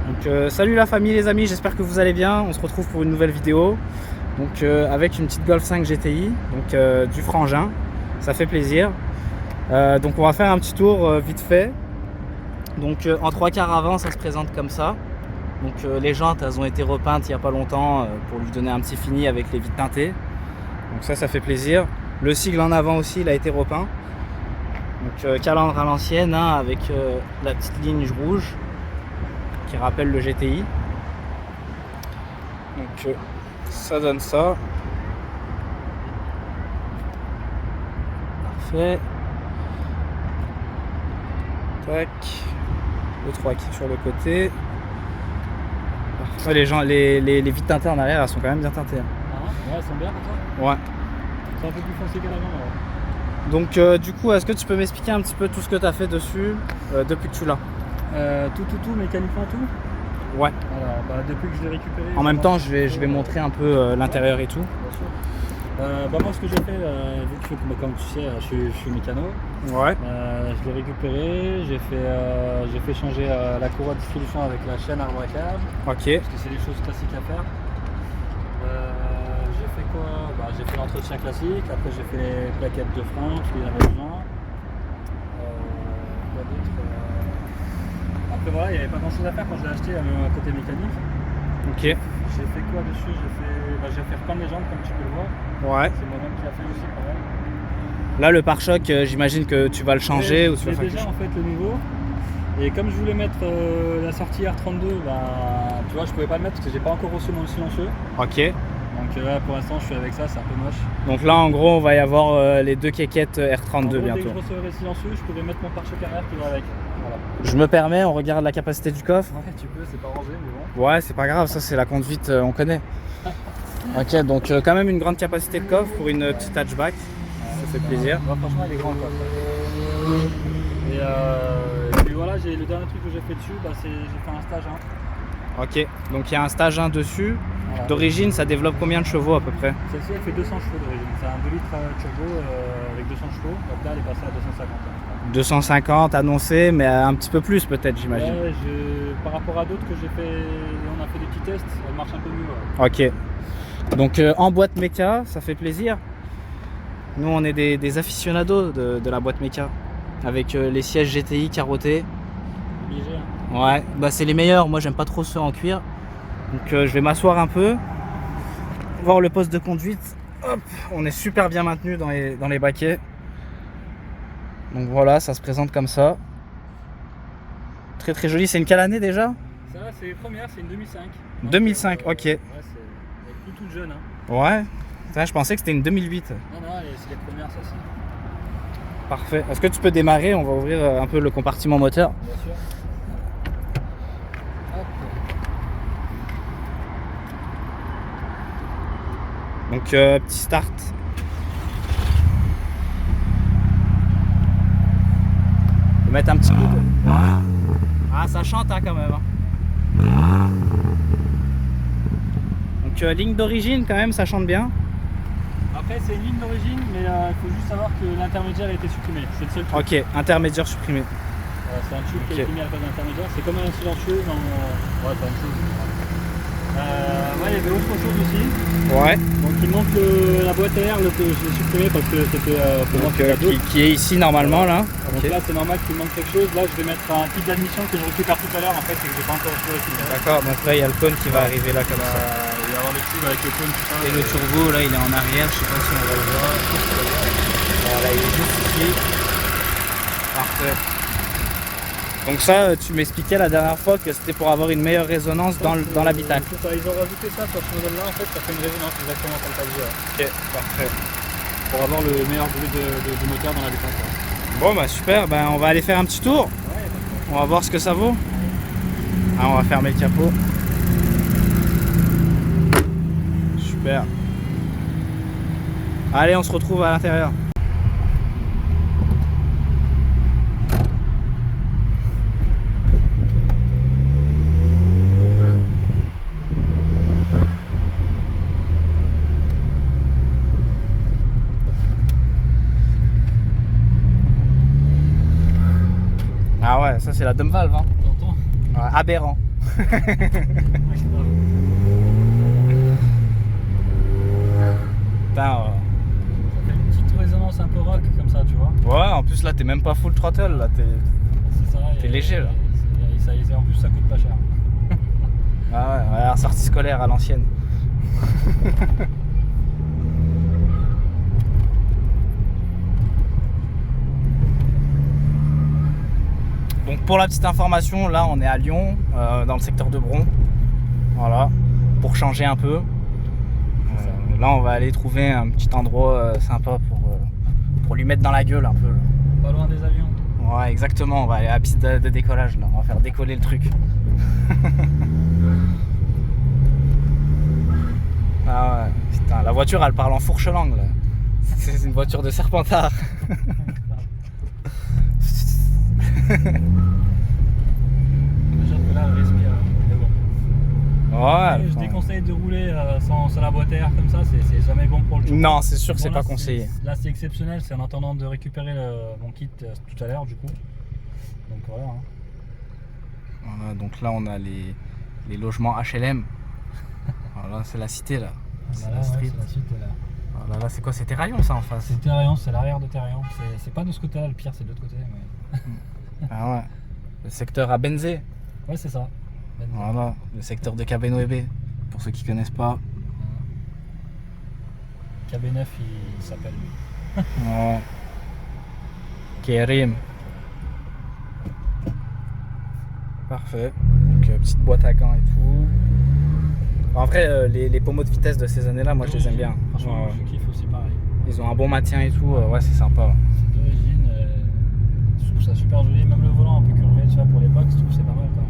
Donc salut la famille, les amis, j'espère que vous allez bien. On se retrouve pour une nouvelle vidéo. Donc avec une petite Golf 5 GTI, donc du frangin, ça fait plaisir. Donc on va faire un petit tour vite fait. Donc en 3/4 avant, ça se présente comme ça. Donc les jantes, elles ont été repeintes il n'y a pas longtemps pour lui donner un petit fini avec les vitres teintées. Donc ça fait plaisir. Le sigle en avant aussi, il a été repeint. Donc calandre à l'ancienne, hein, avec la petite ligne rouge qui rappelle le GTI. Donc ça donne ça. Parfait. Tac. Le 3 qui est sur le côté. Parfait. Les vitres teintées en arrière, elles sont quand même bien teintées. Ah, ouais, elles sont bien comme ça. Ouais. C'est un peu plus foncé qu'à l'avant. Ouais. Donc du coup, est-ce que tu peux m'expliquer un petit peu tout ce que tu as fait dessus depuis que tu l'as? Tout, mécaniquement tout. Ouais. Alors, depuis que je l'ai récupéré. En même temps, je vais montrer un peu l'intérieur et tout. Bien sûr. Moi, ce que j'ai fait, vu que comme tu sais, je suis mécano. Ouais. Je l'ai récupéré, j'ai fait changer la courroie de distribution avec la chaîne arbre à câble. Ok. Parce que c'est des choses classiques à faire. J'ai fait quoi? J'ai fait l'entretien classique, après j'ai fait les plaquettes de frein, parce qu'il y avait besoin. Quoi d'autre? Après voilà, il n'y avait pas grand chose à faire quand je l'ai acheté, même à côté mécanique. Ok. J'ai fait quoi dessus? J'ai fait repeindre les jantes comme tu peux le voir. Ouais. C'est moi-même qui l'a fait aussi quand même. Là, le pare-choc, j'imagine que tu vas le changer ou tu vas faire déjà en fait le nouveau. Et comme je voulais mettre la sortie R32, tu vois, je pouvais pas le mettre parce que j'ai pas encore reçu mon silencieux. Ok. Donc là, pour l'instant, je suis avec ça, c'est un peu moche. Donc là, en gros, on va y avoir les deux quéquettes R32 bientôt. Dès que je recevrai le silencieux, je pourrais mettre mon pare-choc arrière qui va avec. Voilà. Je me permets, on regarde la capacité du coffre. Ouais, tu peux, c'est pas rangé, mais bon. Ouais, c'est pas grave, ça c'est la conduite, on connaît. Ok, donc quand même une grande capacité de coffre pour une petite hatchback. Ça fait plaisir. Ouais, franchement, il est grand quoi. Et puis voilà, le dernier truc que j'ai fait dessus, j'ai fait un stage 1. Ok, donc il y a un stage 1 dessus. Voilà. D'origine, ça développe combien de chevaux à peu près? Celle-ci, elle fait 200 chevaux d'origine. C'est un 2 litres turbo avec 200 chevaux. Donc là, elle est passée à 250. 250 annoncé, mais un petit peu plus peut-être, j'imagine. Ouais, par rapport à d'autres que j'ai fait, on a fait des petits tests, elle marche un peu mieux. Ouais. Ok, donc en boîte méca, ça fait plaisir. Nous, on est des aficionados de la boîte méca, avec les sièges GTI carottés. Obligé, hein. Ouais, c'est les meilleurs. Moi, j'aime pas trop ceux en cuir. Donc, je vais m'asseoir un peu, voir le poste de conduite. Hop, on est super bien maintenu dans les baquets. Donc voilà, ça se présente comme ça. Très très joli. C'est une quelle année déjà? Ça, c'est les premières, c'est une 2005. 2005, ok. Ouais, elle est toute jeune. Hein. Ouais, je pensais que c'était une 2008. Non, c'est les premières, ça, c'est. Parfait. Est-ce que tu peux démarrer? On va ouvrir un peu le compartiment moteur. Bien sûr. Donc petit start. On va mettre un petit peu de... Ah, ça chante hein, quand même. Hein. Donc ligne d'origine quand même, ça chante bien. Après c'est une ligne d'origine, mais il faut juste savoir que l'intermédiaire a été supprimé. C'est le seul truc. Ok, intermédiaire supprimé. C'est un tube qui a été mis à la place d'intermédiaire. C'est comme un silencieux dans... Ouais, c'est une chose. Ouais, il y avait autre chose aussi. Ouais. Donc il manque la boîte à air, je l'ai supprimé parce que c'était pour moi qui est ici normalement là. Donc là c'est normal qu'il manque quelque chose. Là je vais mettre un kit d'admission que je récupère tout à l'heure en fait et que j'ai pas encore reçu. D'accord, donc là il y a le cône qui va arriver là comme ça. Il va y avoir le tube avec le cône tout ça. Et le turbo là il est en arrière, je sais pas si on va le voir. Voilà, il est juste ici. Parfait. Donc ça, tu m'expliquais la dernière fois que c'était pour avoir une meilleure résonance dans l'habitacle. Ils ont rajouté ça sur ce modèle-là, en fait, ça fait une résonance exactement comme tu as dit. Ok, parfait. Pour avoir le meilleur bruit du moteur dans l'habitacle. Bon bah super, on va aller faire un petit tour. Ouais, on va voir ce que ça vaut. Ah, on va fermer le capot. Super. Allez, on se retrouve à l'intérieur. Ah ouais, ça c'est la dump valve. Hein. T'entends? Ouais, aberrant. Putain, Ça fait une petite résonance un peu rock comme ça, tu vois. ouais, en plus là t'es même pas full throttle, là C'est ça. T'es léger, là. En plus ça coûte pas cher. Ah ouais, sortie scolaire à l'ancienne. Donc pour la petite information, là on est à Lyon, dans le secteur de Bron. Voilà, pour changer un peu. Là on va aller trouver un petit endroit sympa pour lui mettre dans la gueule un peu. Là. Pas loin des avions. Ouais, exactement, on va aller à la piste de décollage là, on va faire décoller le truc. Ah ouais, putain, la voiture elle parle en fourche langue là. C'est une voiture de Serpentard. Déjà que là elle respire. Mais bon. Ouais. Je déconseille de rouler sans la boîte à air comme ça, c'est jamais bon pour le jour. Non, c'est sûr que c'est là, pas conseillé. Là c'est exceptionnel, c'est en attendant de récupérer mon kit tout à l'heure du coup. Donc voilà. Hein. Voilà, donc là on a les logements HLM. Voilà, c'est la cité là. C'est Voilà, la street. ouais, c'est la suite, là. Voilà, là c'est quoi? C'est Terrarion ça en face. C'est Thérion, c'est l'arrière de Thérion. C'est pas de ce côté-là, le pire c'est de l'autre côté. Mais... Ah ouais. Le secteur à Benzé. Ouais, c'est ça. Voilà, le secteur de Cabeno-Ébé. Pour ceux qui connaissent pas. KB9 il s'appelle lui. Ouais. Kérim. Parfait. Donc petite boîte à gants et tout. En vrai, les pommeaux de vitesse de ces années-là, moi je les aime bien. Franchement, Ouais. je kiffe aussi pareil. Ils ont un bon maintien et tout, ouais, c'est sympa. C'est d'origine, je trouve ça super joli. Même le volant un peu curvé, tu vois, pour l'époque, je trouve que c'est pas mal quand même.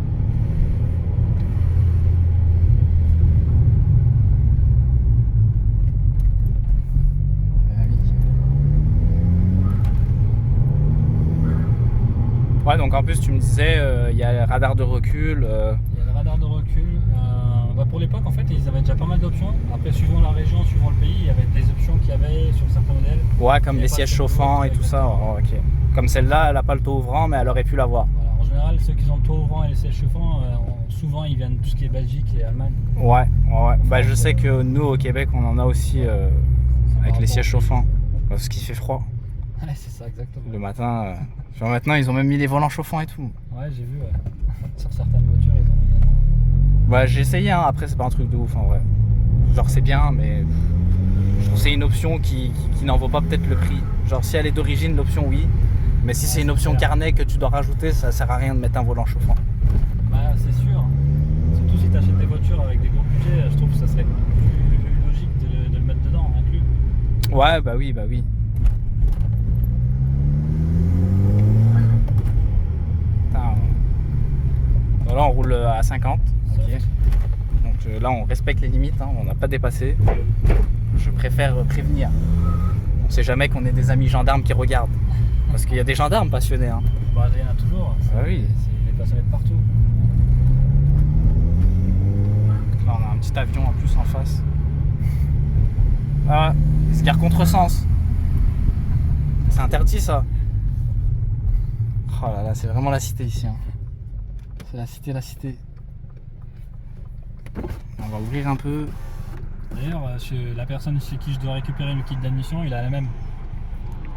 Ouais, donc en plus tu me disais, il y a le radar de recul. Il y a le radar de recul. Pour l'époque, en fait, ils avaient déjà pas mal d'options. Après, suivant la région, suivant le pays, il y avait des options qu'il y avait sur certains modèles. Ouais, comme Il y les a pas sièges de chauffants et ouais, tout ça. Oh, ok. Comme celle-là, elle a pas le taux ouvrant, mais elle aurait pu l'avoir. Voilà. En général, ceux qui ont le toit ouvrant et les sièges chauffants, souvent ils viennent de tout ce qui est Belgique et Allemagne. Ouais. Bah, je sais que nous au Québec, on en a aussi avec les sièges chauffants. Parce qu'il fait froid Ouais, c'est ça, exactement. le matin. Genre maintenant, ils ont même mis les volants chauffants et tout. Ouais, j'ai vu, ouais. Sur certaines voitures, ils ont également. Bah, j'ai essayé, hein. Après, c'est pas un truc de ouf en vrai. Genre, c'est bien, mais je trouve que c'est une option qui n'en vaut pas peut-être le prix. Genre, si elle est d'origine, l'option oui. Mais si c'est une option clair. carnet que tu dois rajouter, ça sert à rien de mettre un volant chauffant. Bah, c'est sûr. Surtout si tu achètes des voitures avec des gros budgets, je trouve que ça serait plus logique de le mettre dedans, inclus. Ouais, bah oui. Putain. Là, on roule à 50. Ok. Donc là, on respecte les limites, hein, on n'a pas dépassé. Je préfère prévenir. On sait jamais qu'on ait des amis gendarmes qui regardent. Parce qu'il y a des gendarmes passionnés. Hein. Bah, il y en a toujours. Ah oui. C'est les passionnés de partout. Là, on a un petit avion en plus en face. Ah, il se gare contresens. C'est interdit ça. Oh là là, c'est vraiment la cité ici. Hein. C'est la cité. On va ouvrir un peu. D'ailleurs, la personne chez qui je dois récupérer le kit d'admission, il a la même.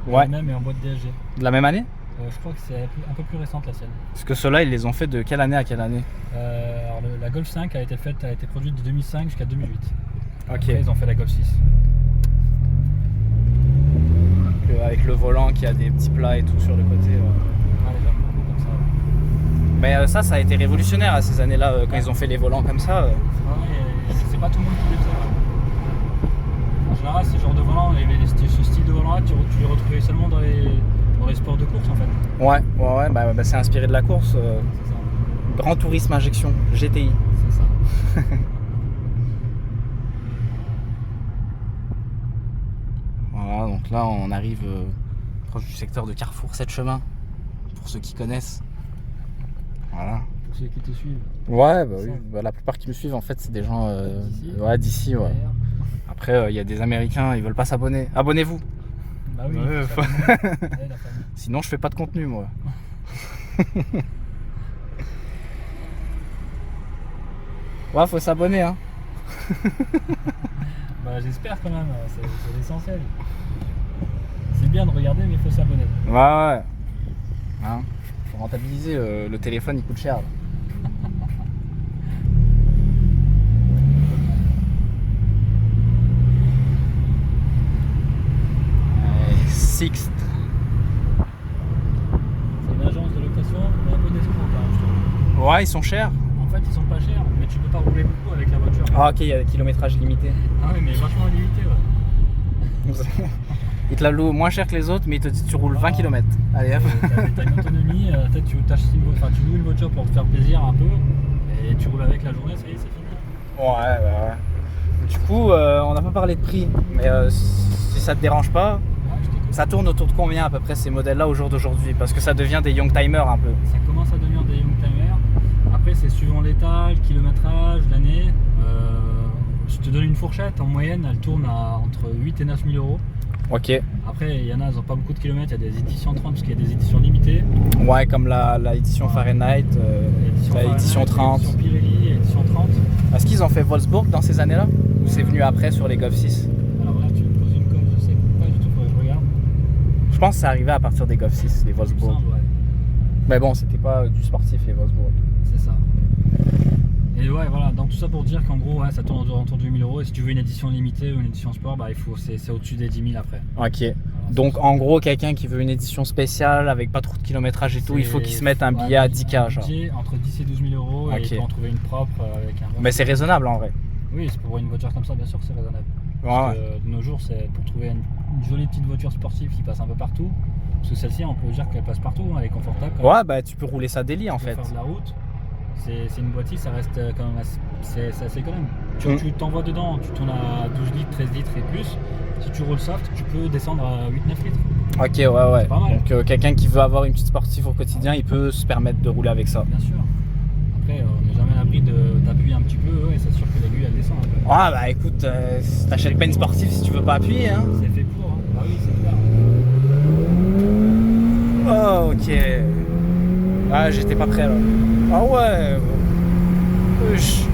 Ouais. La même et en boîte DSG. De la même année? Je crois que c'est un peu plus récente la sienne. Parce que ceux-là, ils les ont fait de quelle année à quelle année? Alors la Golf 5 a été produite de 2005 jusqu'à 2008. Ok. Après, ils ont fait la Golf 6. Avec le volant qui a des petits plats et tout sur le côté. Ouais, j'aime beaucoup comme ça. Mais ça a été révolutionnaire à ces années-là, quand ils ont fait les volants comme ça. Ouais, c'est pas tout le monde qui les faisait. En général, ce genre de volant, ce style de volant-là, tu les retrouvais seulement dans les sports de course en fait. Ouais, bah, c'est inspiré de la course. C'est ça. Grand Tourisme Injection, GTI. C'est ça. Voilà, donc là on arrive proche du secteur de Carrefour 7 chemins, pour ceux qui connaissent. Voilà. Pour ceux qui te suivent. Ouais, bah oui, Ça. bah, la plupart qui me suivent en fait c'est des gens D'ici. d'ici. Ouais. Derrière. Après il y a des Américains, ils veulent pas s'abonner. Abonnez-vous. Bah oui, Ouais, ça faut- va. Ouais, la famille. Sinon je fais pas de contenu moi. Ouais, faut s'abonner, hein. Bah, j'espère quand même, c'est l'essentiel. C'est bien de regarder, mais il faut s'abonner. Ouais. Hein, faut rentabiliser, le téléphone il coûte cher. Là. Sixt. C'est une agence de location, mais un peu d'escroc quand même, je trouve. Ouais, ils sont chers. En fait, ils sont pas chers, mais tu peux pas rouler beaucoup avec la voiture. Ah, ok, il y a des kilométrages limités. Ah oui, mais vachement limité, ouais. Ils te la louent moins cher que les autres, mais ils te disent tu roules 20 km. Allez hop. T'as une autonomie, peut-être tu loues une voiture pour te faire plaisir un peu, et tu roules avec la journée, ça y est, c'est fini. Ouais. Du coup, on n'a pas parlé de prix, mais si ça te dérange pas, Ouais, je t'écoute. ça tourne autour de combien à peu près ces modèles-là au jour d'aujourd'hui? Parce que ça devient des young timers un peu. Ça commence à devenir des young timers. Après, c'est suivant l'état, le kilométrage, l'année. Je te donne une fourchette. En moyenne, elle tourne à entre 8 et 9 000 euros. Ok. Après, il y en a, elles n'ont pas beaucoup de kilomètres. Il y a des éditions 30 parce qu'il y a des éditions limitées. Ouais, comme la édition Fahrenheit, la édition 30. L'édition Pirelli, l'édition 30. Est-ce qu'ils ont fait Wolfsburg dans ces années-là? Ou c'est venu après sur les Golf 6? Alors là, tu me poses une colle, je sais pas du tout, faudrait que je regarde. Je pense que c'est arrivé à partir des Golf 6, les Il me Wolfsburg. semble, ouais. Mais bon, c'était pas du sportif les Wolfsburg. C'est ça. Et ouais, voilà, donc tout ça pour dire qu'en gros, ouais, ça tourne autour de 8 000 euros. Et si tu veux une édition limitée ou une édition sport, bah, c'est au-dessus des 10 000 après. Ok. Voilà, Donc en gros, quelqu'un qui veut une édition spéciale avec pas trop de kilométrage et tout, il faut qu'il se mette un billet à 10K. Genre. Budget entre 10 et 12 000 euros et Ok. il peut en trouver une propre avec un bon. Mais c'est raisonnable en vrai. Oui, c'est pour une voiture comme ça, bien sûr que c'est raisonnable. Ouais. Parce que de nos jours, c'est pour trouver une jolie petite voiture sportive qui passe un peu partout. Parce que celle-ci, on peut dire qu'elle passe partout, hein, elle est confortable. Quand même. Ouais, bah tu peux rouler ça daily en Tu peux fait. faire de la route. C'est une boîtier, ça reste quand même c'est assez économe. Tu t'envoies dedans, tu tournes à 12 litres, 13 litres et plus. Si tu roules soft, tu peux descendre à 8-9 litres. Ok, ouais. C'est pas mal. Donc quelqu'un qui veut avoir une petite sportive au quotidien, il peut se permettre de rouler avec ça. Bien sûr. Après, on n'est jamais à l'abri de t'appuyer un petit peu et c'est sûr que l'aiguille elle descend un peu. Ouais, bah écoute, t'achètes pas une sportive si tu veux pas appuyer, hein. C'est fait pour, hein. Bah oui, c'est clair. Oh, ok. Ah, j'étais pas prêt là. Ah ouais. Wesh.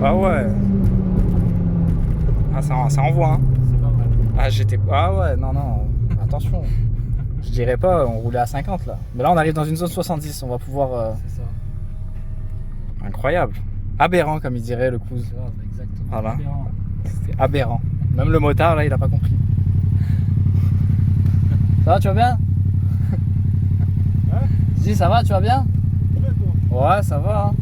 Ah ouais. Ah, ça envoie, hein. C'est pas mal. Ah, j'étais. Ah ouais, non. Attention. Je dirais pas, on roulait à 50 là. Mais là, on arrive dans une zone 70, on va pouvoir. C'est ça. Incroyable. Aberrant, comme il dirait le Cruise. C'est grave, exactement. Voilà. Différent. C'était aberrant. Même le motard là, il a pas compris. Ça va, tu vas bien? Hein? Je dis, ça va, tu vas bien? Ouais, toi. Ouais, ça va. Hein.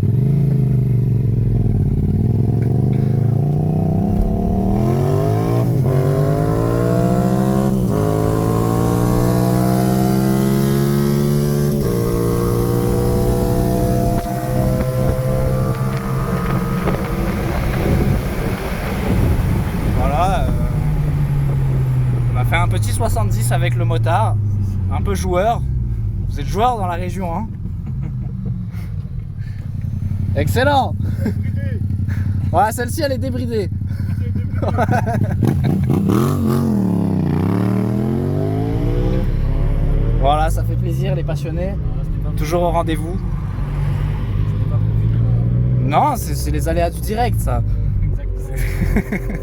Voilà. On a fait un petit 70 avec le motard. Un peu joueur. Vous êtes joueur dans la région, hein? Excellent! Ouais, celle-ci elle est débridée. Voilà, ça fait plaisir les passionnés. Ah, c'était pas Toujours au rendez-vous. C'était pas prévu. Non, c'est les aléas du direct, ça. Exactement.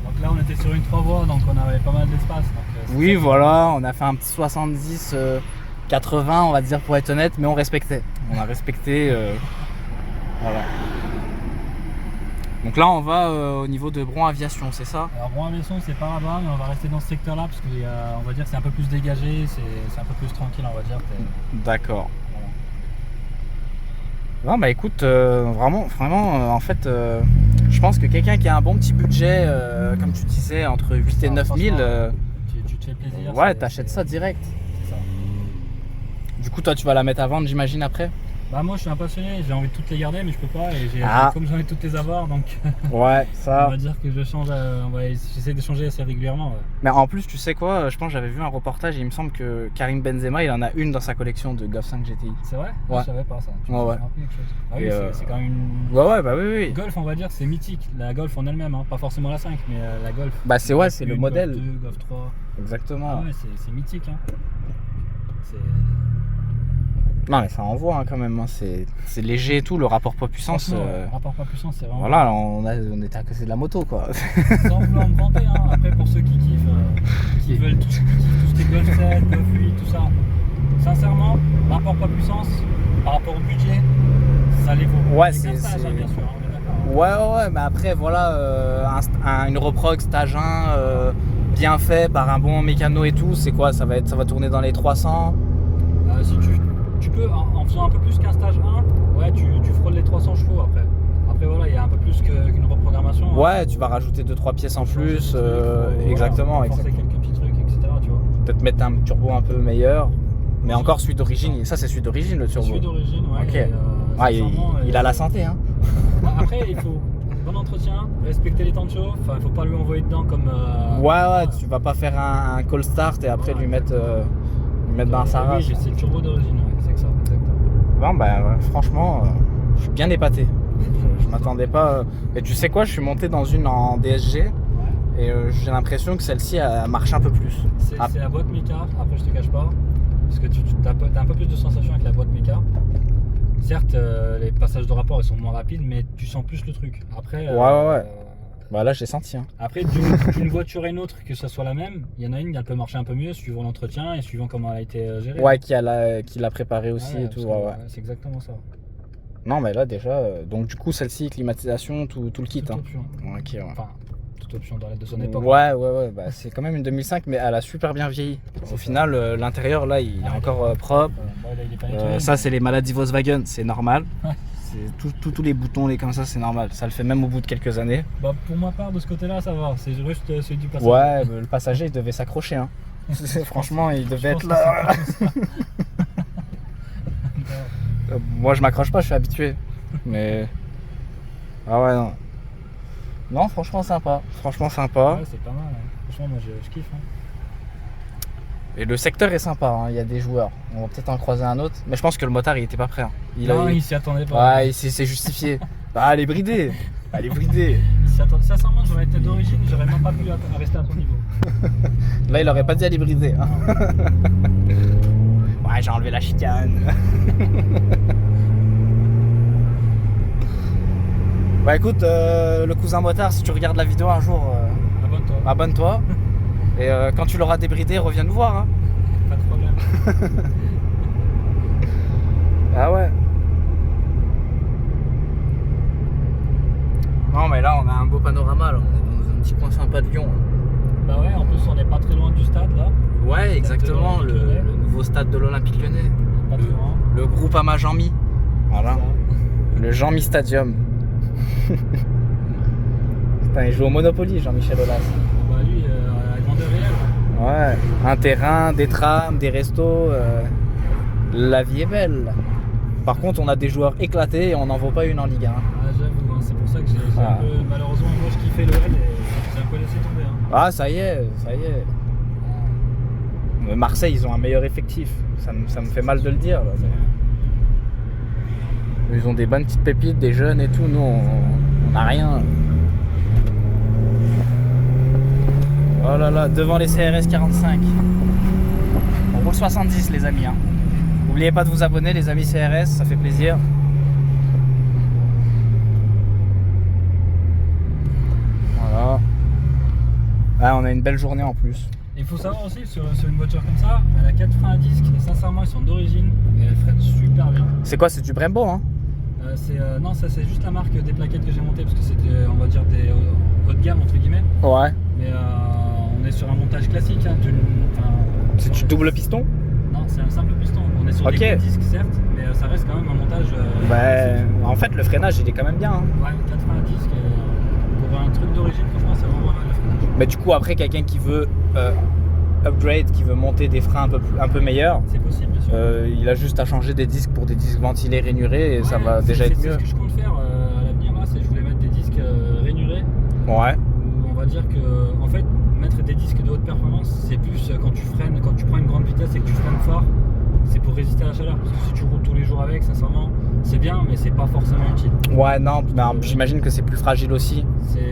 Donc là, on était sur une 3 voies, donc on avait pas mal d'espace. Oui, voilà, on a fait un petit 70, 80, on va dire pour être honnête, mais on respectait. On a respecté. Voilà. Donc là, on va au niveau de Bron Aviation, c'est ça? Alors Rouen-Aviation, c'est pas là-bas, mais on va rester dans ce secteur-là parce qu'on va dire que c'est un peu plus dégagé, c'est un peu plus tranquille, on va dire. D'accord. Voilà. Non, bah écoute, vraiment, en fait, je pense que quelqu'un qui a un bon petit budget, comme tu disais, entre 8 et 9 000, Tu te fais plaisir. ouais, t'achètes ça direct. C'est ça. Du coup, toi, tu vas la mettre à vendre, j'imagine, après? Bah moi je suis un passionné, j'ai envie de toutes les garder mais je peux pas et comme j'ai envie de toutes les avoir donc Ouais, on ça. va dire que je change, j'essaie de changer assez régulièrement. Ouais. Mais en plus, tu sais quoi, je pense que j'avais vu un reportage et il me semble que Karim Benzema, il en a une dans sa collection de Golf 5 GTI. C'est vrai? Ouais. Je savais pas ça. Tu Ouais, m'as ouais. rappelé quelque chose. Ah oui, Et, c'est quand même une... Ouais, bah oui. Golf on va dire c'est mythique, la Golf en elle-même, hein. Pas forcément la 5 mais la Golf. Bah c'est Golf c'est le 1, modèle. Golf 2, Golf 3. Exactement. Ah ouais, c'est mythique. Hein. Non mais ça envoie hein, quand même, hein. C'est léger et tout, le rapport poids-puissance. Le rapport poids-puissance, c'est vraiment. Voilà, on était à côté de la moto quoi. Sans vouloir me vanter, hein. Après pour ceux qui kiffent, qui veulent tout ce qui est Golf 7, Golf 8, tout ça. Sincèrement, rapport poids-puissance, par rapport au budget, ça les vaut. Ouais, Avec c'est- un stage, c'est- hein, bien sûr, hein, on est d'accord. Ouais, mais après voilà, une reprog stage 1 bien fait par un bon mécano et tout, c'est quoi? Ça va tourner dans les 300. Si tu peux, en faisant un peu plus qu'un stage 1, ouais, tu frôles les 300 chevaux après. Après voilà, il y a un peu plus qu'une reprogrammation. Hein. Ouais, tu vas rajouter 2-3 pièces en plus, exactement. Voilà, forcer quelques petits trucs, etc. Tu vois. Peut-être mettre un turbo un peu meilleur. Mais encore celui d'origine, ça c'est celui d'origine le turbo. Celui d'origine, ouais. Ok. Et, Il a la santé hein. Après, il faut bon entretien, respecter les temps de chauffe, il faut pas lui envoyer dedans comme. Ouais, tu vas pas faire un call start et après lui mettre dans sa race. Oui, c'est le turbo d'origine, ouais, c'est que ça, exactement. Bon, franchement, je suis bien épaté. Je m'attendais pas. Et tu sais quoi, je suis monté dans une en DSG Ouais. et j'ai l'impression que celle-ci elle marche un peu plus. C'est la boîte Mika, après je te cache pas, parce que tu as un peu plus de sensations avec la boîte Mika. Certes, les passages de rapport ils sont moins rapides, mais tu sens plus le truc. Après, Ouais. Bah là, j'ai senti. Hein. Après, d'une voiture à une autre, que ce soit la même, il y en a une, elle peut marcher un peu mieux suivant l'entretien et suivant comment elle a été gérée. Ouais, qui l'a préparé aussi et tout. Ouais. C'est exactement ça. Non, mais là déjà, donc du coup, celle-ci, climatisation, tout le kit. Toute Hein. option. Ok, ouais. Enfin, toute option dans l'aide de son époque. Ouais, bah, c'est quand même une 2005, mais elle a super bien vieilli. Au final, l'intérieur là, il est encore propre. Là, il est pas nettoyé, Ça, c'est les maladies Volkswagen, c'est normal. Ouais. C'est tous les boutons, les comme ça, c'est normal. Ça le fait même au bout de quelques années. Bah, pour ma part, de ce côté-là, ça va. C'est juste celui du passage. Ouais, le passager, il devait s'accrocher. Hein. Franchement, il devait être là. Moi, je m'accroche pas, je suis habitué. Mais. Ah ouais, non. Non, franchement, sympa. Franchement, sympa. Ouais, c'est pas mal. Hein. Franchement, moi, je kiffe. Hein. Et le secteur est sympa, hein. Il y a des joueurs. On va peut-être en croiser un autre. Mais je pense que le motard, il était pas prêt. Hein. Il s'y attendait pas. Ouais, il s'est justifié. Bah, elle est bridée. Elle est bridée. Sincèrement, j'aurais été d'origine, j'aurais même pas pu rester à son niveau. Là, il aurait pas dit elle est bridée. Hein. Ouais, j'ai enlevé la chicane. Bah écoute, le cousin motard, si tu regardes la vidéo un jour, Abonne-toi. abonne-toi. Et quand tu l'auras débridé, reviens nous voir. Hein. Pas de problème. Ah ouais. Non mais là on a un beau panorama, là. On est dans un petit coin sympa de Lyon. Bah ouais, en plus, on n'est pas très loin du stade là. Ouais, exactement, de l'Olympique Lyonnais. le nouveau stade de l'Olympique Lyonnais. Pas très loin. Le groupe Ama Jean-Mi. Voilà. Ça. Le Jean-Mi Stadium. Putain, il joue au Monopoly, Jean-Michel Aulas. Bah lui, à grandeur réelle. Ouais, un terrain, des trams, des restos. La vie est belle. Par contre, on a des joueurs éclatés et on n'en vaut pas une en Ligue 1. Ah, j'avoue, hein, c'est pour ça que j'ai un peu, malheureusement, moi je kiffais l'OL et j'ai un peu laissé tomber. Hein. Ah, ça y est. Marseille, ils ont un meilleur effectif. Ça me fait mal de le dire. Là. Ils ont des bonnes petites pépites, des jeunes et tout. Nous, on n'a rien. Oh là là, devant les CRS 45. On roule 70 les amis. Hein. N'oubliez pas de vous abonner les amis CRS, ça fait plaisir. Voilà. Ah, on a une belle journée en plus. Il faut savoir aussi sur une voiture comme ça, elle a 4 freins à disque et sincèrement ils sont d'origine et elles freinent super bien. C'est quoi, c'est du Brembo hein? Non, ça c'est juste la marque des plaquettes que j'ai montées parce que c'est on va dire des haut de gamme entre guillemets. Ouais. Mais on est sur un montage classique. Hein, C'est du double piston? Non, c'est un simple piston. On est sur des gros disques certes, mais ça reste quand même un montage. En fait, le freinage il est quand même bien. Hein. Ouais, 4 freins à disque. Pour un truc d'origine, franchement, c'est vraiment mal le freinage. Mais du coup, après, quelqu'un qui veut upgrade, qui veut monter des freins un peu meilleurs, c'est possible, bien sûr. il a juste à changer des disques pour des disques ventilés, rainurés, et ça va déjà être mieux. C'est ce que je compte faire à l'avenir, là, c'est que je voulais mettre des disques rainurés. Ouais. On va dire que, en fait, mettre des disques de haute performance, c'est plus quand tu freines, quand tu prends une grande vitesse et que tu freines fort, c'est pour résister à la chaleur. Parce que si tu roules tous les jours avec, sincèrement, c'est bien, mais c'est pas forcément utile. Ouais, non, j'imagine que c'est plus fragile aussi.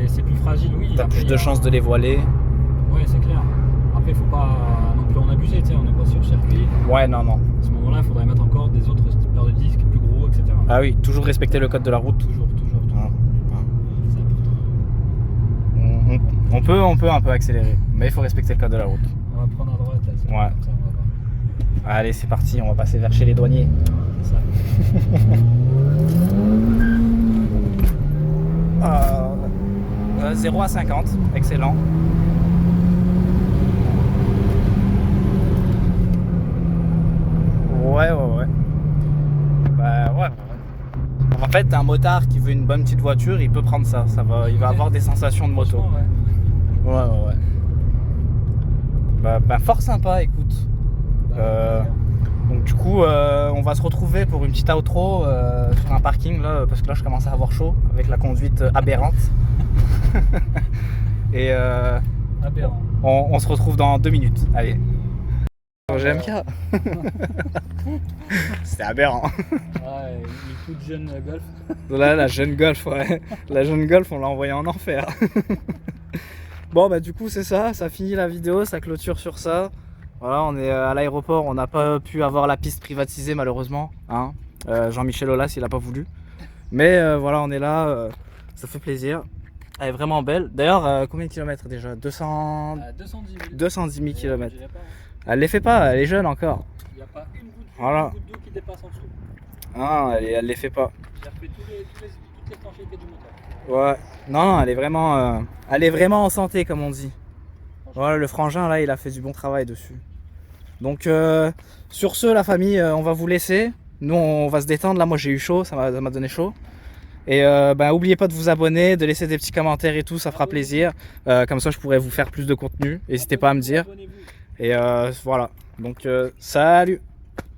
C'est plus fragile, oui. T'as plus de chances de les voiler. Ouais, c'est clair. Après, il faut pas non plus en abuser, tu sais, on n'est pas sur circuit. Ouais, non. À ce moment-là, il faudrait mettre encore des autres paires de disques plus gros, etc. Ah oui, toujours respecter le code de la route. Toujours. Ah. C'est important. On peut un peu accélérer, mais il faut respecter le code de la route. On va prendre à droite là. Ouais. Comme ça, on va voir. Allez, c'est parti, on va passer vers chez les douaniers. C'est ça. 0 à 50, excellent. Ouais. Bah ouais. En fait, un motard qui veut une bonne petite voiture, il peut prendre ça. Il va avoir des sensations de moto. Franchement, ouais. Ouais. Bah fort sympa, écoute. Donc du coup, on va se retrouver pour une petite outro sur un parking là, parce que là je commence à avoir chaud avec la conduite aberrante. Et Aberrant. on se retrouve dans 2 minutes. Allez. GMK. C'était aberrant. Ouais, une toute jeune Golf. Là, la jeune Golf, ouais. La jeune Golf, on l'a envoyée en enfer. Bon, bah du coup, c'est ça. Ça finit la vidéo, ça clôture sur ça. Voilà, on est à l'aéroport. On n'a pas pu avoir la piste privatisée, malheureusement. Hein. Jean-Michel Aulas, il n'a pas voulu. Mais voilà, on est là. Ça fait plaisir. Elle est vraiment belle. D'ailleurs, combien de kilomètres déjà 210 000 kilomètres. Elle les fait pas, elle est jeune encore. Il n'y a pas une goutte d'eau qui dépasse en dessous. Ah, elle les fait pas. J'ai refait toutes les étanchéités du moteur. Ouais. Non, elle est vraiment en santé, comme on dit. Voilà, le frangin là, il a fait du bon travail dessus. Donc sur ce, la famille, on va vous laisser. Nous, on va se détendre. Là, moi, j'ai eu chaud, ça m'a donné chaud. Et oubliez pas de vous abonner, de laisser des petits commentaires et tout, ça fera plaisir. Comme ça, je pourrais vous faire plus de contenu. N'hésitez pas à me dire. Et voilà. Donc, salut!